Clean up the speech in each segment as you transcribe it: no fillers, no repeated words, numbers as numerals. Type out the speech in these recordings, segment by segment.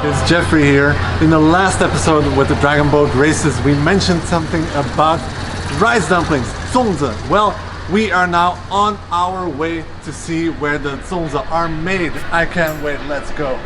It's Jeffrey here. In the last episode with the Dragon Boat races, we mentioned something about rice dumplings, Zongzi. Well, we are now on our way to see where the Zongzi are made. I can't wait, let's go.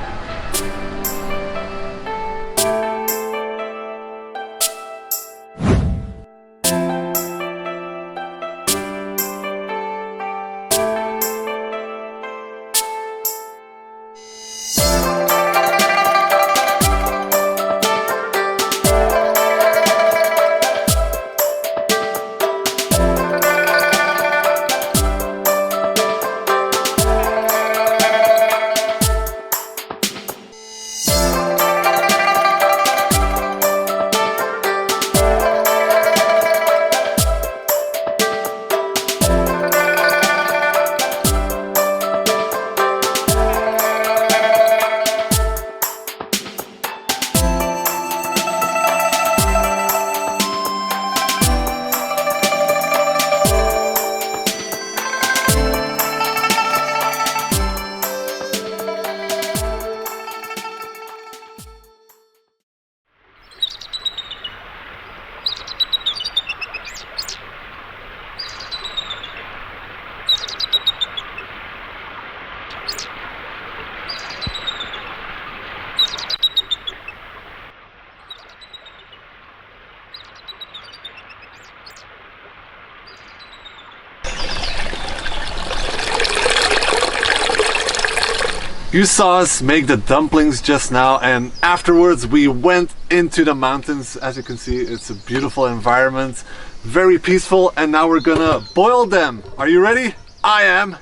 You saw us make the dumplings just now, and afterwards we went into the mountains. As you can see, it's a beautiful environment, very peaceful, and now we're gonna boil them. Are you ready? I am.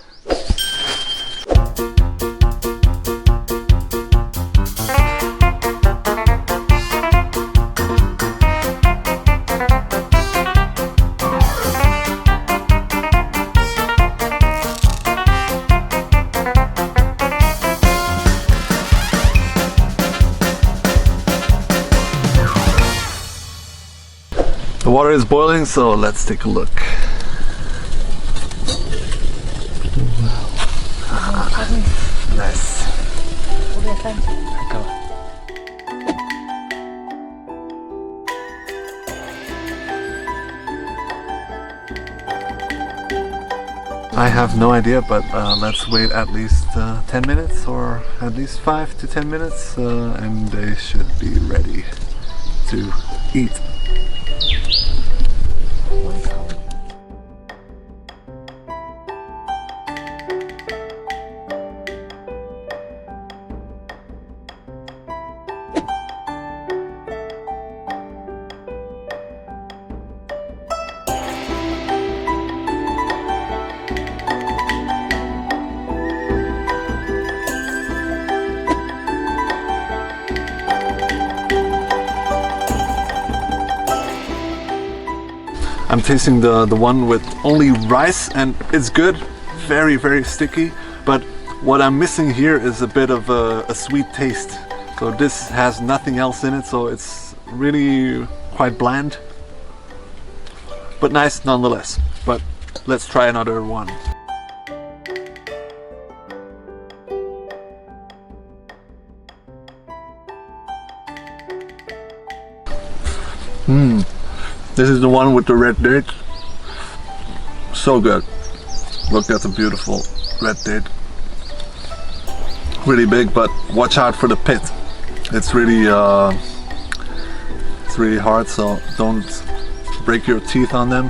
The water is boiling, so let's take a look. Nice. Go. I have no idea, but let's wait at least 10 minutes or at least 5 to 10 minutes and they should be ready to eat. I'm tasting the one with only rice, and it's good, very sticky, but what I'm missing here is a bit of a sweet taste. So this has nothing else in it, so it's really quite bland, but nice nonetheless. But let's try another one. This is the one with the red date. So good. Look at the beautiful red date. Really big, but watch out for the pit. It's really hard, so don't break your teeth on them.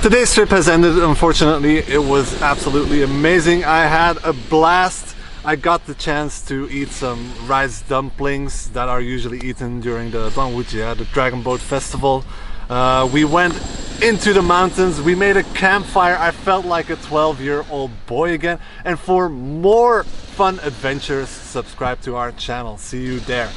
Today's trip has ended, unfortunately. It was absolutely amazing. I had a blast. I got the chance to eat some rice dumplings that are usually eaten during the Duanwu, the Dragon Boat Festival. We went into the mountains, we made a campfire. I felt like a 12-year-old boy again. And for more fun adventures, subscribe to our channel. See you there.